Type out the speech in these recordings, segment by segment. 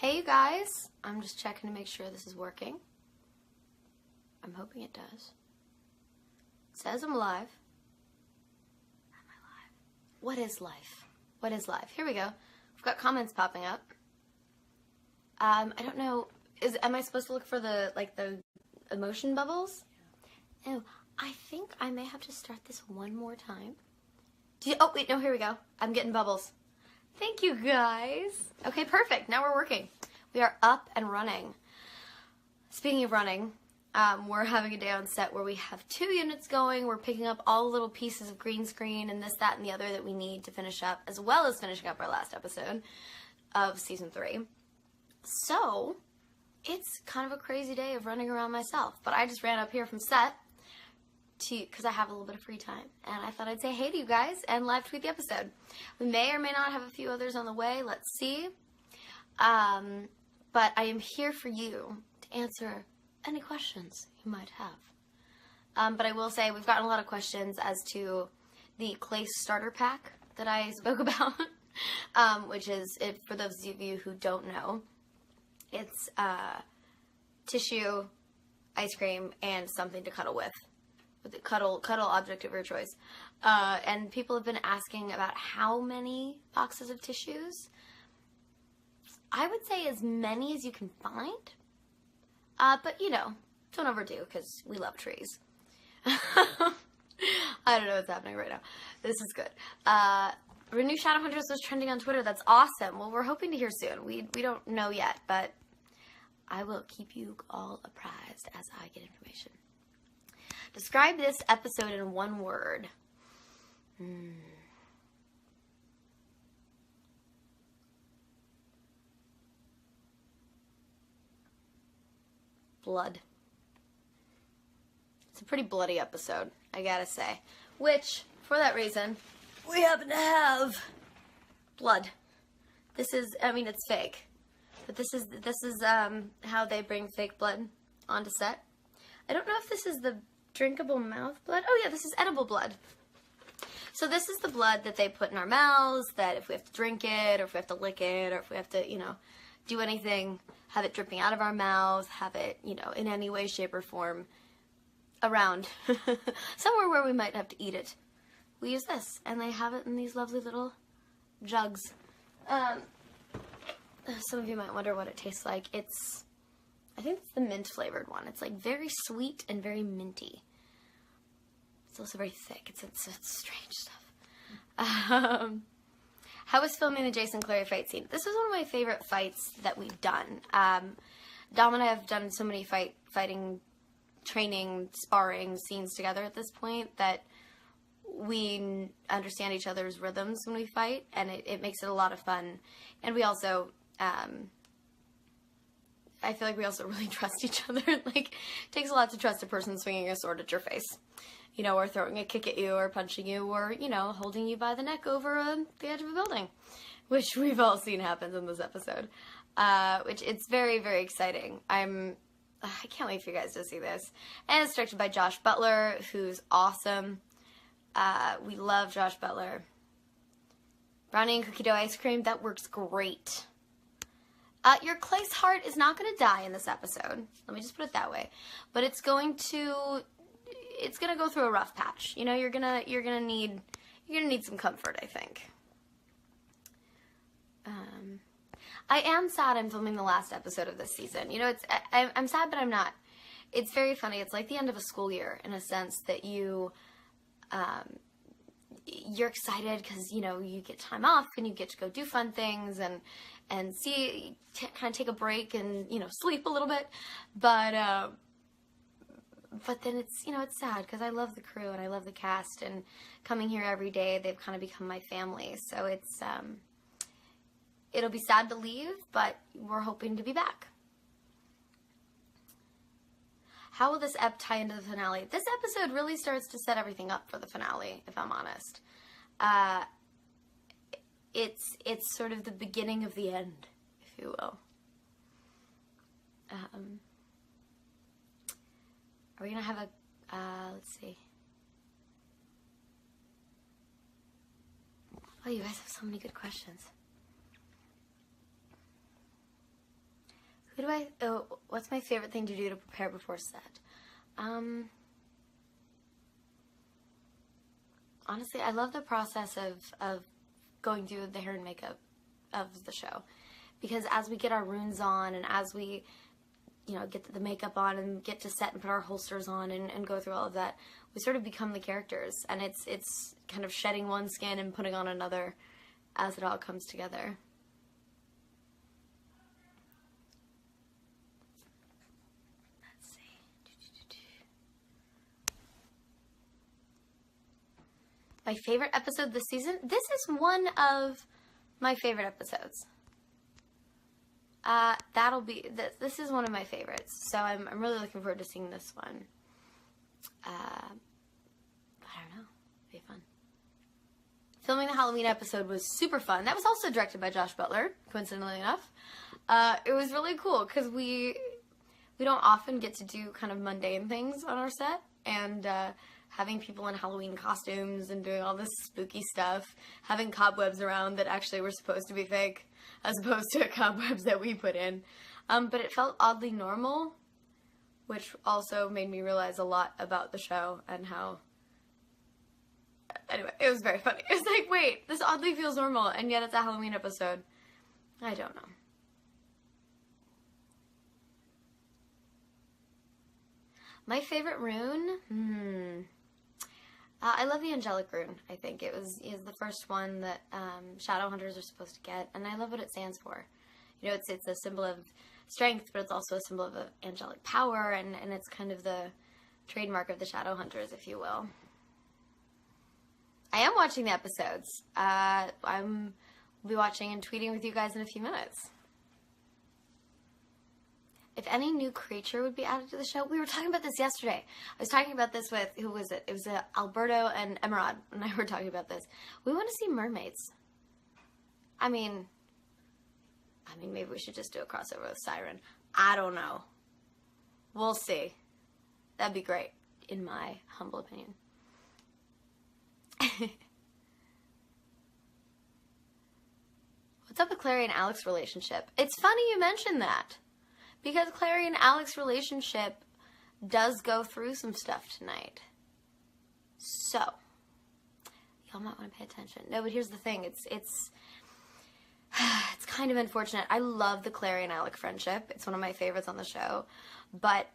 Hey you guys, I'm just checking to make sure this is working. I'm hoping it does. It says I'm live. Am I live? What is life? What is live? Here we go. We've got comments popping up. I don't know. Am I supposed to look for the emotion bubbles? Yeah. Oh, I think I may have to start this one more time. Oh wait, no, here we go. I'm getting bubbles. Thank you guys. Okay, perfect. Now we're working. We are up and running. Speaking of running, we're having a day on set where we have 2 units going. We're picking up all the little pieces of green screen and this, that, and the other that we need to finish up, as well as finishing up our last episode of season 3. So, it's kind of a crazy day of running around myself. But I just ran up here from set because I have a little bit of free time. And I thought I'd say hey to you guys and live tweet the episode. We may or may not have a few others on the way. Let's see. But I am here for you to answer any questions you might have. But I will say we've gotten a lot of questions as to the Clace starter pack that I spoke about, which is, for those of you who don't know, it's tissue, ice cream, and something to cuddle with the cuddle object of your choice. And people have been asking about how many boxes of tissues. I would say as many as you can find. But, you know, don't overdo because we love trees. I don't know what's happening right now. This is good. Renew Shadowhunters was trending on Twitter. That's awesome. Well, we're hoping to hear soon. We don't know yet, but I will keep you all apprised as I get information. Describe this episode in one word. Blood. It's a pretty bloody episode, I gotta say. Which, for that reason, we happen to have blood. This is, I mean, it's fake. But this is how they bring fake blood onto set. I don't know if this is the drinkable mouth blood. Oh yeah, this is edible blood. So this is the blood that they put in our mouths, that if we have to drink it, or if we have to lick it, or if we have to, you know, do anything, have it dripping out of our mouth, have it, you know, in any way, shape, or form around somewhere where we might have to eat it. We use this, and they have it in these lovely little jugs. Some of you might wonder what it tastes like. I think it's the mint flavored one. It's like very sweet and very minty. It's also very thick. It's strange stuff. How was filming the Jason Clary fight scene? This was one of my favorite fights that we've done. Dom and I have done so many fighting, training, sparring scenes together at this point that we understand each other's rhythms when we fight, and it makes it a lot of fun. And we also, I feel like we also really trust each other. Like, it takes a lot to trust a person swinging a sword at your face. You know, or throwing a kick at you, or punching you, or, you know, holding you by the neck over the edge of a building. Which we've all seen happens in this episode. Which, it's very, very exciting. I can't wait for you guys to see this. And it's directed by Josh Butler, who's awesome. We love Josh Butler. Brownie and cookie dough ice cream, that works great. Your Clace heart is not going to die in this episode. Let me just put it that way. But it's going to go through a rough patch. You know, you're gonna need some comfort, I think. I am sad I'm filming the last episode of this season. You know, I'm sad, but I'm not. It's very funny. It's like the end of a school year in a sense that you're excited because, you know, you get time off and you get to go do fun things and see, kind of take a break and, you know, sleep a little bit. But then it's, you know, it's sad because I love the crew and I love the cast, and coming here every day, they've kind of become my family. So it's, it'll be sad to leave, but we're hoping to be back. How will this ep tie into the finale? This episode really starts to set everything up for the finale, if I'm honest. It's sort of the beginning of the end, if you will. Are we gonna have a, let's see. Oh, you guys have so many good questions. What's my favorite thing to do to prepare before set? Honestly, I love the process of going through the hair and makeup of the show. Because as we get our runes on and as we, get the makeup on and get to set and put our holsters on and go through all of that, we sort of become the characters. And it's kind of shedding one skin and putting on another as it all comes together. Let's see. My favorite episode this season? This is one of my favorite episodes. This is one of my favorites, so I'm really looking forward to seeing this one. I don't know, it'll be fun. Filming the Halloween episode was super fun. That was also directed by Josh Butler, coincidentally enough. It was really cool because we don't often get to do kind of mundane things on our set, and having people in Halloween costumes and doing all this spooky stuff, having cobwebs around that actually were supposed to be fake, as opposed to cobwebs that we put in. But it felt oddly normal, which also made me realize a lot about the show and how... Anyway, it was very funny. It was like, wait, this oddly feels normal, and yet it's a Halloween episode. I don't know. My favorite rune? I love the angelic rune, I think. It is the first one that shadow hunters are supposed to get, and I love what it stands for. It's a symbol of strength, but it's also a symbol of angelic power, and it's kind of the trademark of the shadow hunters, if you will. I am watching the episodes. I'll be watching and tweeting with you guys in a few minutes. If any new creature would be added to the show, we were talking about this yesterday. I was talking about this with, who was it? It was Alberto and Emerald, and I were talking about this. We want to see mermaids. I mean, maybe we should just do a crossover with Siren. I don't know. We'll see. That'd be great, in my humble opinion. What's up with Clary and Alex's relationship? It's funny you mentioned that. Because Clary and Alex's relationship does go through some stuff tonight. So, y'all might want to pay attention. No, but here's the thing. It's kind of unfortunate. I love the Clary and Alex friendship. It's one of my favorites on the show. But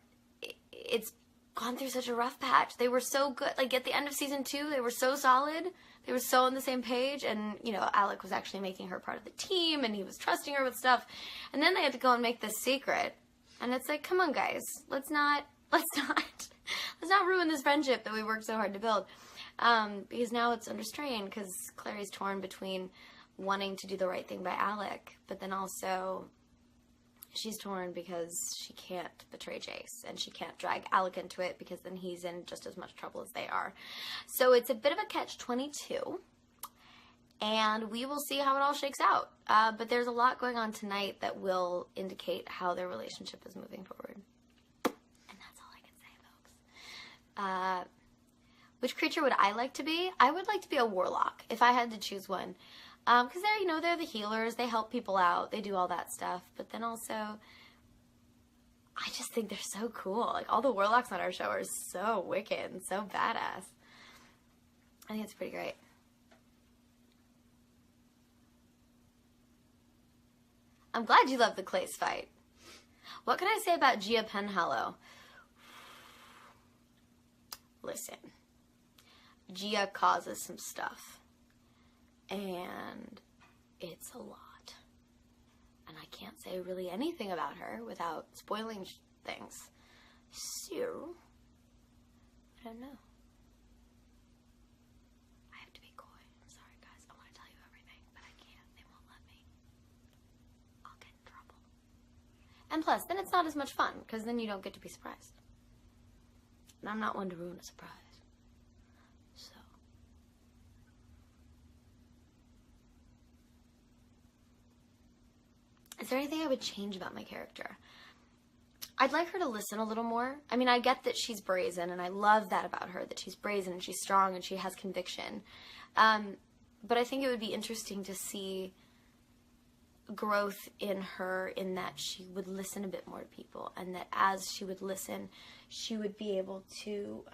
it's gone through such a rough patch. They were so good. Like, at the end of season 2, they were so solid. They were so on the same page, and, Alec was actually making her part of the team, and he was trusting her with stuff. And then they had to go and make this secret. And it's like, come on, guys. Let's not ruin this friendship that we worked so hard to build. Because now it's under strain, because Clary's torn between wanting to do the right thing by Alec, but then also she's torn because she can't betray Jace, and she can't drag Alec into it because then he's in just as much trouble as they are. So it's a bit of a catch-22, and we will see how it all shakes out. But there's a lot going on tonight that will indicate how their relationship is moving forward. And that's all I can say, folks. Which creature would I like to be? I would like to be a warlock, if I had to choose one. Because they're the healers, they help people out, they do all that stuff, but then also, I just think they're so cool. Like, all the warlocks on our show are so wicked and so badass. I think it's pretty great. I'm glad you love the Clace fight. What can I say about Gia Penhallow? Listen, Gia causes some stuff. And it's a lot. And I can't say really anything about her without spoiling things. So, I don't know. I have to be coy. I'm sorry, guys. I want to tell you everything, but I can't. They won't let me. I'll get in trouble. And plus, then it's not as much fun, because then you don't get to be surprised. And I'm not one to ruin a surprise. Is there anything I would change about my character? I'd like her to listen a little more. I mean, I get that she's brazen, and I love that about her, that she's brazen and she's strong and she has conviction. But I think it would be interesting to see growth in her in that she would listen a bit more to people, and that as she would listen, she would be able to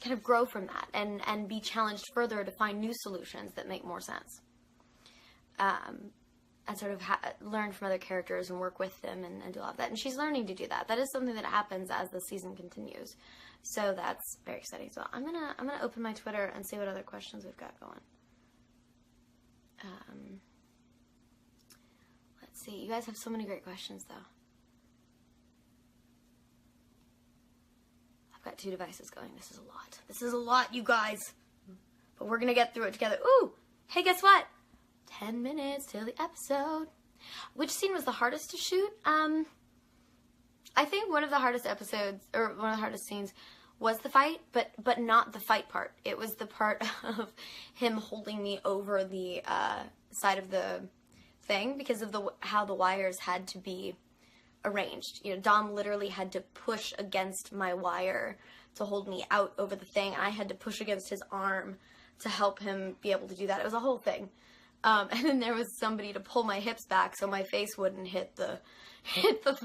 kind of grow from that and be challenged further to find new solutions that make more sense. And sort of learn from other characters and work with them and do all of that. And she's learning to do that. That is something that happens as the season continues. So that's very exciting. So I'm gonna open my Twitter and see what other questions we've got going. Let's see. You guys have so many great questions, though. I've got 2 devices going. This is a lot. This is a lot, you guys. But we're gonna get through it together. Ooh! Hey, guess what? 10 minutes till the episode. Which scene was the hardest to shoot? I think one of the hardest episodes, or one of the hardest scenes, was the fight, but not the fight part. It was the part of him holding me over the side of the thing because of how the wires had to be arranged. You know, Dom literally had to push against my wire to hold me out over the thing, and I had to push against his arm to help him be able to do that. It was a whole thing. And then there was somebody to pull my hips back so my face wouldn't hit the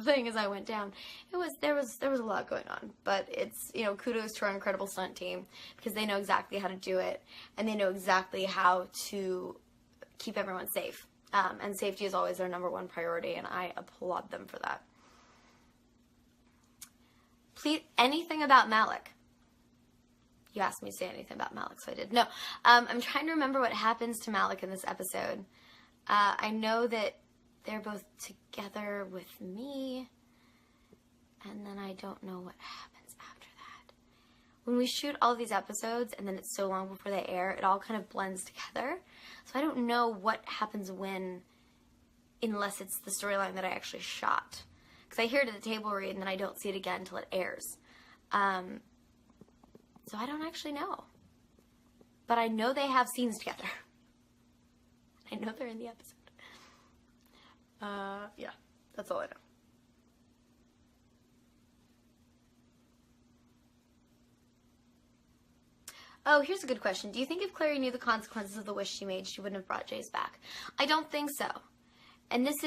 thing as I went down. There was a lot going on, but it's, you know, kudos to our incredible stunt team because they know exactly how to do it and they know exactly how to keep everyone safe. And safety is always their #1 priority, and I applaud them for that. Please, anything about Malik? You asked me to say anything about Malik, so I did. No, I'm trying to remember what happens to Malik in this episode. I know that they're both together with me, and then I don't know what happens after that. When we shoot all these episodes, and then it's so long before they air, it all kind of blends together. So I don't know what happens when, unless it's the storyline that I actually shot. Because I hear it at the table read, and then I don't see it again until it airs. So I don't actually know. But I know they have scenes together. I know they're in the episode. Yeah, that's all I know. Oh, here's a good question. Do you think if Clary knew the consequences of the wish she made, she wouldn't have brought Jace back? I don't think so. And this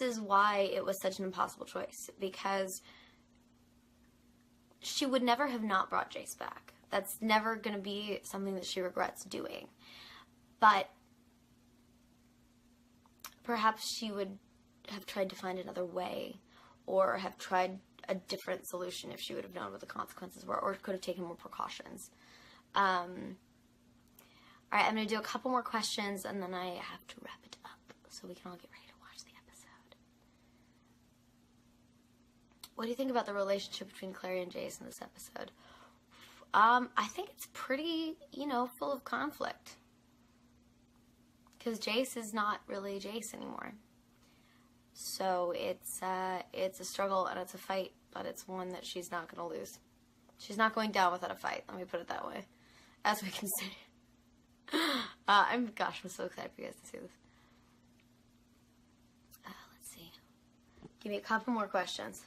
is why it was such an impossible choice. Because she would never have not brought Jace back. That's never going to be something that she regrets doing. But perhaps she would have tried to find another way, or have tried a different solution if she would have known what the consequences were, or could have taken more precautions. Alright, I'm going to do a couple more questions, and then I have to wrap it up so we can all get ready to watch the episode. What do you think about the relationship between Clary and Jace in this episode? I think it's pretty, you know, full of conflict. Because Jace is not really Jace anymore. So it's a struggle and it's a fight, but it's one that she's not going to lose. She's not going down without a fight, let me put it that way. As we can see. I'm so excited for you guys to see this. Let's see. Give me a couple more questions.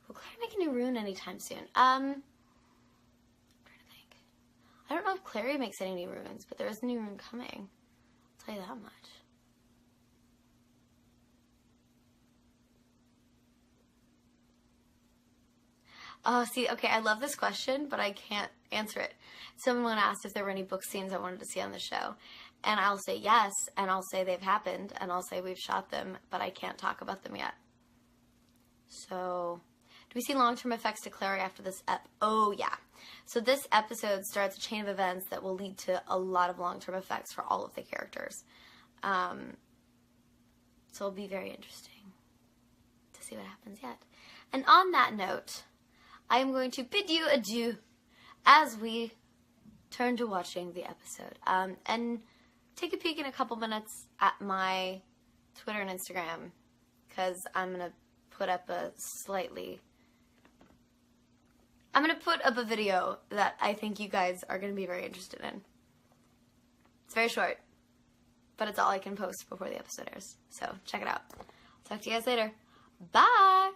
Will Claire make a new rune anytime soon? I'm trying to think. I don't know if Clary makes any new runes, but there is a new rune coming. I'll tell you that much. Oh, see, okay, I love this question, but I can't answer it. Someone asked if there were any book scenes I wanted to see on the show. And I'll say yes, and I'll say they've happened, and I'll say we've shot them, but I can't talk about them yet. So, do we see long-term effects to Clary after this Oh, yeah. So this episode starts a chain of events that will lead to a lot of long-term effects for all of the characters. So it'll be very interesting to see what happens yet. And on that note, I am going to bid you adieu as we turn to watching the episode. And take a peek in a couple minutes at my Twitter and Instagram, because I'm going to put up a video that I think you guys are going to be very interested in. It's very short, but it's all I can post before the episode airs. So check it out. Talk to you guys later. Bye!